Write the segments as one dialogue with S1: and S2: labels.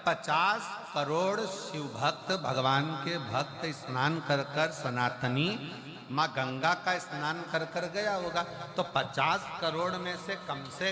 S1: 50 करोड़ शिव भक्त भगवान के भक्त स्नान कर कर सनातनी माँ गंगा का स्नान कर कर गया होगा, तो 50 करोड़ में से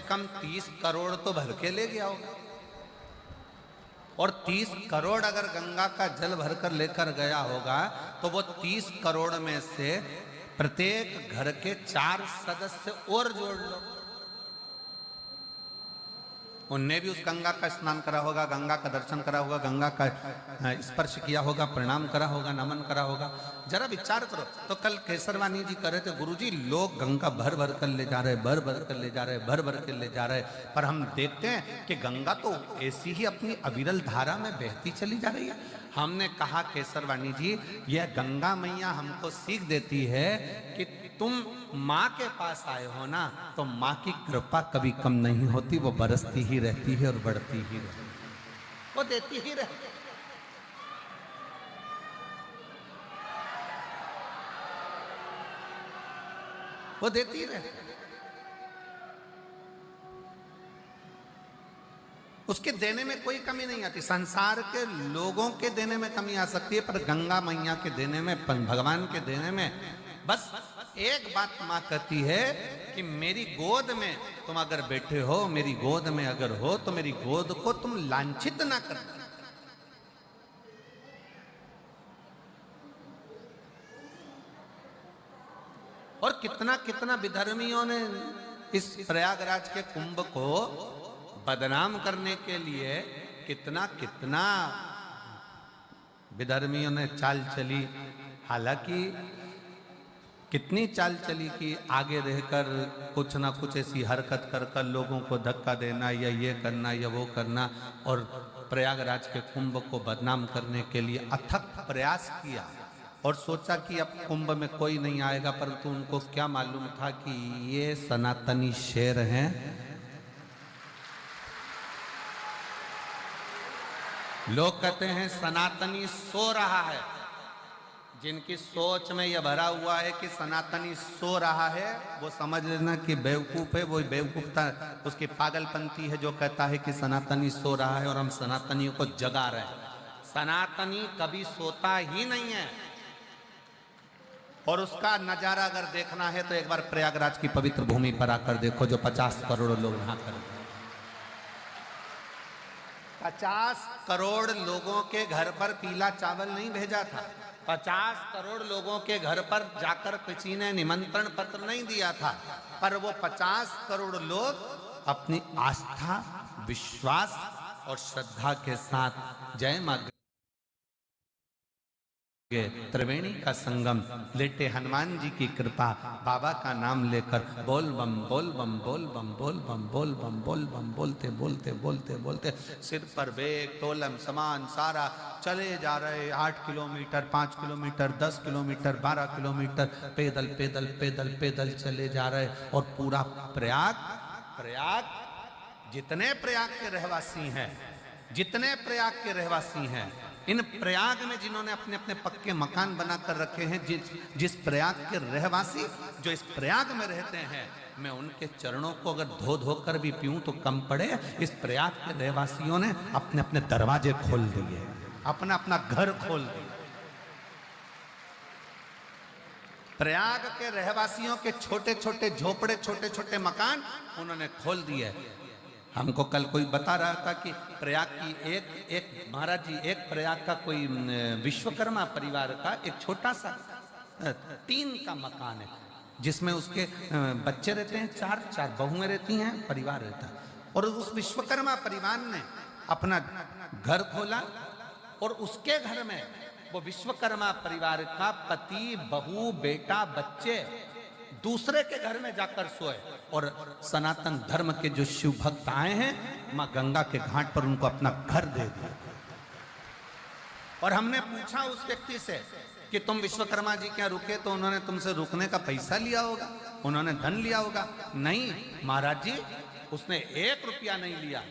S1: कम 30 करोड़ तो भर के ले गया होगा। और 30 करोड़ अगर गंगा का जल भरकर लेकर गया होगा तो वो 30 करोड़ में से प्रत्येक घर के 4 सदस्य और जोड़ लो, उनने भी उस गंगा का स्नान करा होगा, गंगा का दर्शन करा होगा, गंगा का स्पर्श किया होगा, प्रणाम करा होगा, नमन करा होगा। जरा विचार करो। तो कल केसरवानी जी कह रहे थे, गुरुजी लोग गंगा भर भर कर ले जा रहे, भर भर कर ले जा रहे, भर भर कर ले जा रहे, पर हम देखते हैं कि गंगा तो ऐसी ही अपनी अविरल धारा में बहती चली जा रही है। हमने कहा केसरवानी जी, यह गंगा मैया हमको सीख देती है कि तुम माँ के पास आए हो ना, तो माँ की कृपा कभी कम नहीं होती, वो बरसती ही रहती है और बढ़ती ही रहती है, वो देती ही रहती है। वो देती ही रहती है, उसके देने में कोई कमी नहीं आती। संसार के लोगों के देने में कमी आ सकती है, पर गंगा मैया के देने में, भगवान के देने में बस एक बात माँ कहती है कि मेरी गोद में तुम अगर बैठे हो, मेरी गोद में अगर हो, तो मेरी गोद को तुम लांछित ना करना। और कितना कितना विधर्मियों ने इस प्रयागराज के कुंभ को बदनाम करने के लिए कितना कितना विधर्मियों ने चाल चली। हालांकि कितनी चाल चली कि आगे रहकर कुछ ना कुछ ऐसी हरकत कर कर लोगों को धक्का देना या ये करना या वो करना, और प्रयागराज के कुंभ को बदनाम करने के लिए अथक प्रयास किया। और सोचा कि अब कुंभ में कोई नहीं आएगा, परंतु उनको क्या मालूम था कि ये सनातनी शेर हैं। लोग कहते हैं सनातनी सो रहा है। जिनकी सोच में यह भरा हुआ है कि सनातनी सो रहा है, वो समझ लेना कि बेवकूफ है। वो बेवकूफता उसकी पागलपंती है जो कहता है कि सनातनी सो रहा है और हम सनातनियों को जगा रहे हैं। सनातनी कभी सोता ही नहीं है। और उसका नजारा अगर देखना है तो एक बार प्रयागराज की पवित्र भूमि पर आकर देखो, जो 50 करोड़ लोग नहा कर, 50 करोड़ लोगों के घर पर पीला चावल नहीं भेजा था। 50 करोड़ लोगों के घर पर जाकर किसी ने निमंत्रण पत्र नहीं दिया था, पर वो 50 करोड़ लोग अपनी आस्था, विश्वास और श्रद्धा के साथ जय मां त्रिवेणी का संगम, लेटे हनुमान जी की कृपा, बाबा का नाम लेकर बोल बम बोल बम बोल बम बोल बम बोल बम बोल बम बोलते बोलते बोलते बोलते सिर पर बेग तोलम सामान सारा चले जा रहे। 8 किलोमीटर, 5 किलोमीटर, 10 किलोमीटर, 12 किलोमीटर पैदल पैदल पैदल पैदल चले जा रहे। और पूरा प्रयाग जितने प्रयाग के रहवासी हैं, जितने प्रयाग के रहवासी हैं, इन प्रयाग में जिन्होंने अपने अपने पक्के मकान बनाकर रखे हैं, जिस प्रयाग के रहवासी जो इस प्रयाग में रहते हैं, मैं उनके चरणों को अगर धो धो कर भी पीऊं तो कम पड़े। इस प्रयाग के रहवासियों ने अपने अपने दरवाजे खोल दिए, अपना अपना घर खोल दिया। प्रयाग के रहवासियों के छोटे छोटे झोपड़े, छोटे छोटे मकान उन्होंने खोल दिए। हमको कल कोई बता रहा था कि प्रयाग की एक महाराज जी, एक प्रयाग का कोई विश्वकर्मा परिवार का एक छोटा सा 3 का मकान है, जिसमें उसके बच्चे रहते हैं, 4 बहुएं रहती हैं, परिवार रहता है। और उस विश्वकर्मा परिवार ने अपना घर खोला और उसके घर में वो विश्वकर्मा परिवार का पति, बहू, बेटा, बच्चे दूसरे के घर में जाकर सोए। और सनातन धर्म के जो शिव भक्त आए हैं, मां गंगा के घाट पर उनको अपना घर दे दिया। और हमने पूछा उस व्यक्ति से कि तुम विश्वकर्मा जी क्या रुके, तो उन्होंने तुमसे रुकने का पैसा लिया होगा, उन्होंने धन लिया होगा। नहीं महाराज जी, उसने 1 रुपया नहीं लिया।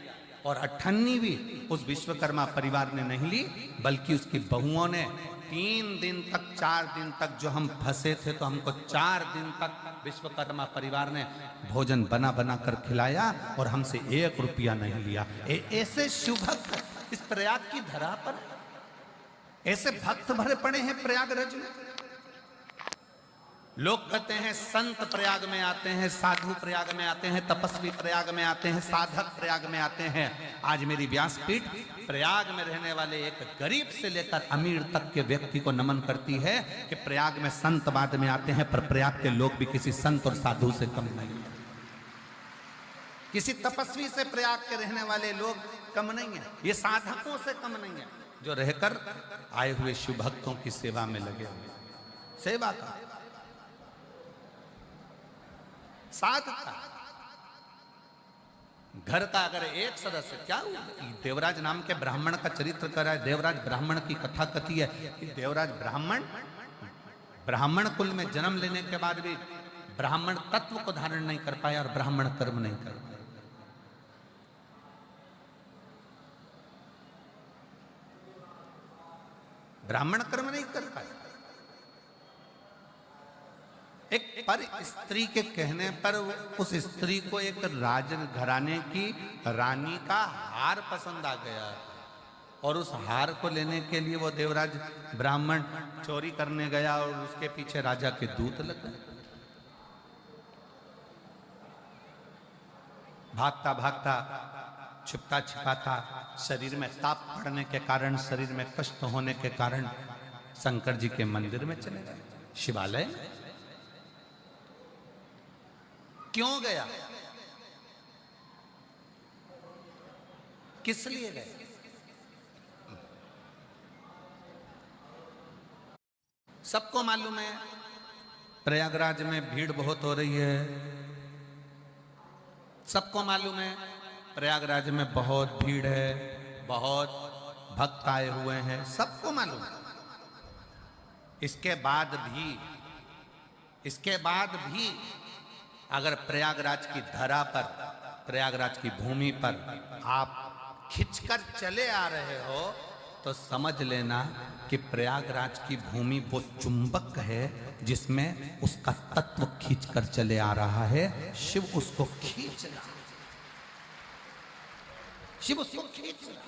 S1: और 98 भी उस विश्वकर्मा परिवार ने नहीं ली, बल्कि उसकी बहुओं ने 3 दिन तक, 4 दिन तक, जो हम फंसे थे तो हमको 4 दिन तक विश्वकर्मा परिवार ने भोजन बना बना कर खिलाया और हमसे 1 रुपया नहीं लिया। ऐसे शिव भक्त इस प्रयाग की धरा पर ऐसे भक्त भरे पड़े हैं प्रयागराज में। लोग कहते हैं संत प्रयाग में आते हैं, साधु प्रयाग में आते हैं, तपस्वी प्रयाग में आते हैं, साधक प्रयाग में आते हैं। आज मेरी व्यासपीठ प्रयाग में रहने वाले एक गरीब से लेकर अमीर तक के व्यक्ति को नमन करती है कि प्रयाग में संत बाद में आते हैं, पर प्रयाग के लोग भी किसी संत और साधु से कम नहीं है। किसी तपस्वी से प्रयाग के रहने वाले लोग कम नहीं है, ये साधकों से कम नहीं है, जो रहकर आए हुए शिव भक्तों की सेवा में लगे हुए। सेवा का साधता घर का अगर एक सदस्य, क्या देवराज नाम के ब्राह्मण का चरित्र कर रहा है, देवराज ब्राह्मण की कथा कथी है कि देवराज ब्राह्मण कुल में जन्म लेने के बाद भी ब्राह्मण तत्व को धारण नहीं कर पाया और ब्राह्मण कर्म नहीं कर पाया। ब्राह्मण कर्म नहीं कर पाए। एक पर स्त्री के कहने पर उस स्त्री को एक राजन घराने की रानी का हार पसंद आ गया और उस हार को लेने के लिए वो देवराज ब्राह्मण चोरी करने गया और उसके पीछे राजा के दूत लग गए। भागता भागता, छिपता छिपाता, शरीर में ताप पड़ने के कारण, शरीर में कष्ट होने के कारण शंकर जी के मंदिर में चले गए, शिवालय। क्यों गया, किस लिए गए? सबको मालूम है प्रयागराज में भीड़ बहुत हो रही है। सबको मालूम है प्रयागराज में बहुत भीड़ है, बहुत भक्त आए हुए हैं, सबको मालूम है। इसके बाद भी अगर प्रयागराज की धरा पर, प्रयागराज की भूमि पर आप खिंचकर चले आ रहे हो तो समझ लेना कि प्रयागराज की भूमि वो चुंबक है जिसमें उसका तत्व खींचकर चले आ रहा है। शिव उसको खींच रहा है, शिव उसको खींच रहा है।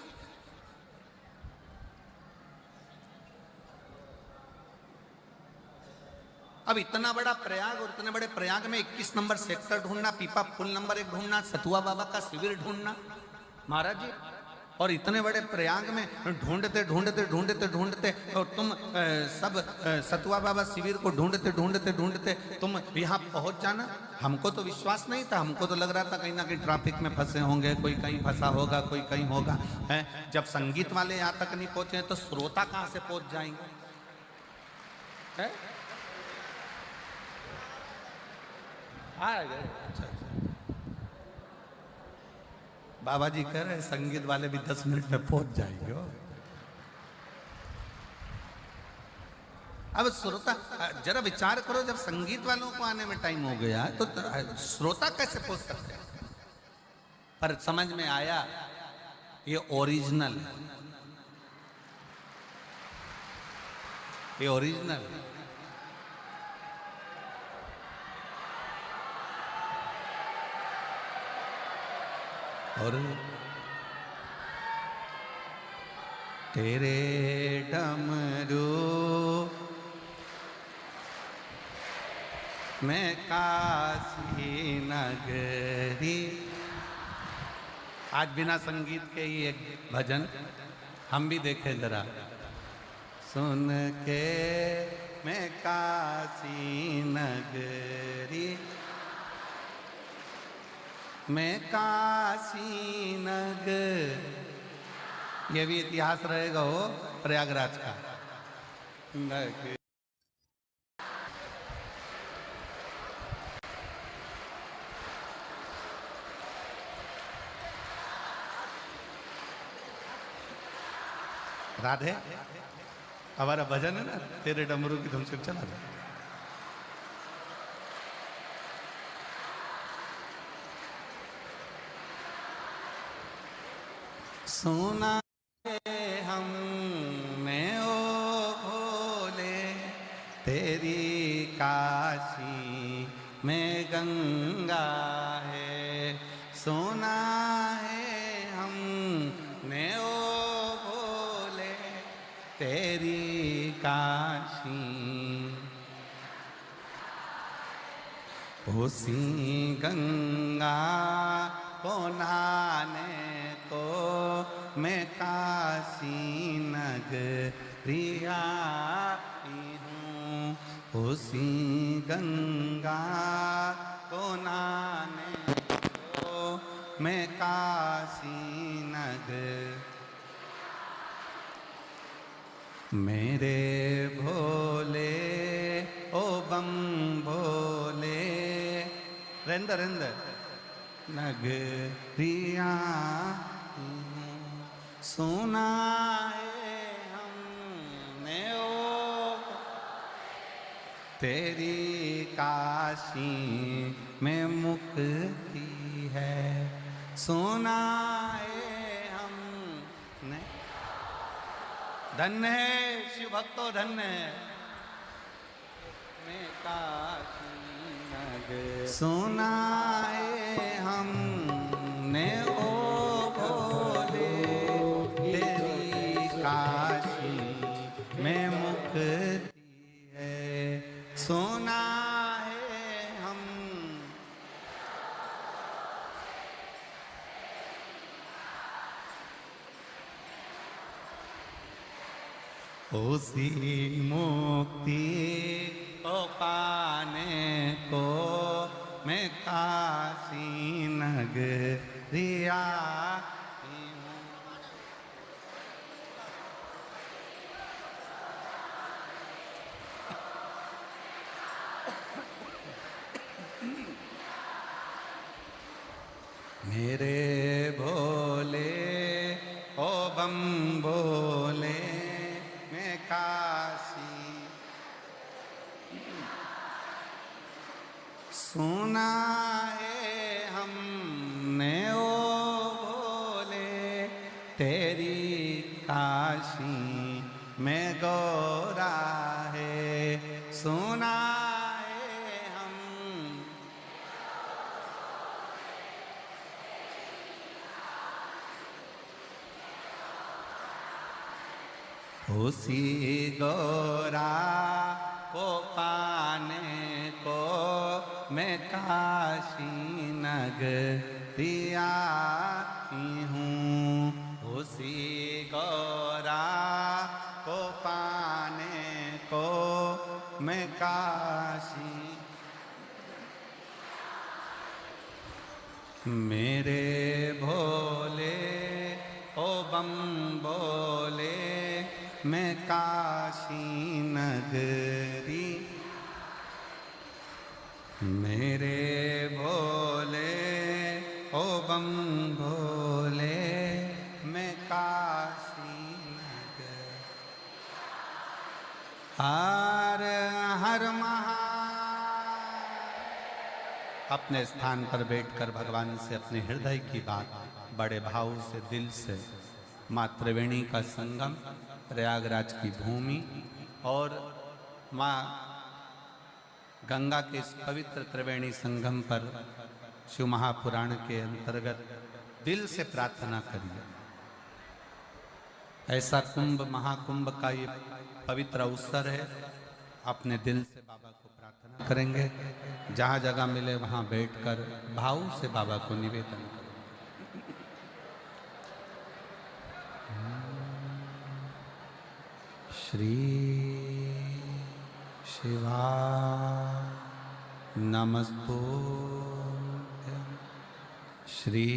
S1: अब इतना बड़ा प्रयाग और इतने बड़े प्रयाग में 21 नंबर सेक्टर ढूंढना, पीपा पुल नंबर 1 ढूंढना, सतुआ बाबा का शिविर ढूंढना महाराज जी, और इतने बड़े प्रयाग में ढूंढते ढूंढते ढूंढते ढूंढते और तुम सब सतुआ बाबा शिविर को ढूंढते ढूंढते ढूंढते तुम यहाँ पहुंच जाना। हमको तो विश्वास नहीं था, हमको तो लग रहा था कहीं ना कहीं ट्रैफिक में फंसे होंगे, कोई कहीं फंसा होगा, कोई कहीं होगा है। जब संगीत वाले यहाँ तक नहीं पहुंचे तो श्रोता कहाँ से पहुंच जाएंगे है? अच्छा, बाबा जी कह रहे संगीत वाले भी 10 मिनट में पहुंच जाएंगे। अब श्रोता जरा विचार करो, जब संगीत वालों को आने में टाइम हो गया तो श्रोता कैसे पहुंच सकते हैं? पर समझ में आया ये ओरिजिनल है, ये ओरिजिनल है। और तेरे डमरू में काशी नगरी। आज बिना संगीत के ही एक भजन हम भी देखे जरा। सुन के मैं काशी नगरी, मैं काशी नगर, ये भी इतिहास रहेगा हो प्रयागराज का। राधे हमारा भजन है ना, तेरे डमरू की धुन से चला दो। सुना है हमने ओ भोले तेरी काशी में गंगा है। सुना है हमने ओ काशी उसी गंगा को नहाने को मैं काशी नगरी आई हूँ। उसी गंगा को नहाने को मैं काशी नगर। मेरे भोले ओ बम भोले रेंद रेंद नगरिया सुना है हमने ओ तेरी काशी में मुक्ति है। सुना है हमने। धन्य है शिव भक्तो धन्य है। मैं काशी नगर सुना है हमने ओ भोले तेरी काशी में मुक्ति है। सुना है हम। उसी मुक्ति को पाने को मैं काशी नगरी आई हूँ। मेरे भोले ओ बम भोले मैं काशी सुना है हमने ओ भोले तेरी काशी में गौरा है। सुना है हम। उसी गौरा को पाने को मैं काशी नगरी आई हूँ। उसी गौरा को पाने को मैं काशी। मेरे भोले ओ बम भोले मैं काशी नगरी। मेरे भोले ओ बम भोले मैं काशी नगर। हर हर महा। अपने स्थान पर बैठकर भगवान से अपने हृदय की बात बड़े भाव से दिल से माँ त्रिवेणी का संगम प्रयागराज की भूमि और माँ गंगा के इस पवित्र त्रिवेणी संगम पर शिव महापुराण के अंतर्गत दिल से प्रार्थना करिए। ऐसा कुंभ महाकुंभ का ये पवित्र अवसर है। अपने दिल से बाबा को प्रार्थना करेंगे। जहाँ जगह मिले वहाँ बैठकर भाव से बाबा को निवेदन करें। श्री शिवा नमस्तुभ्यं। श्री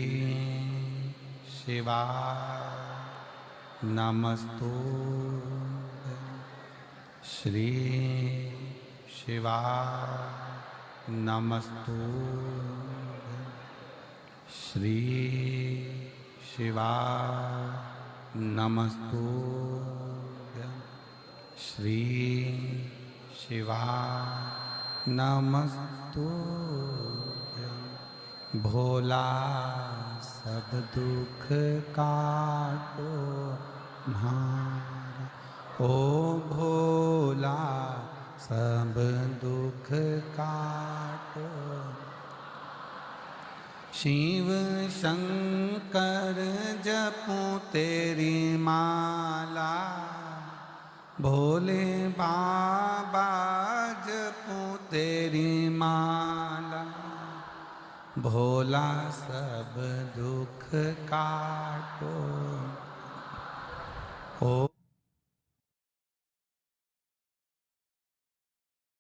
S1: शिवा नमस्तुभ्यं। श्री शिवा नमस्तुभ्यं। श्री शिवा नमस्तुभ्यं। श्री शिवा नमस्तुभ्यं। भोला सब दुख काटो भारा। ओ भोला सब दुख काटो। शिव शंकर जपो तेरी माला। भोले बाबा जपूं तेरी माला, भोला सब दुख काटो। ओ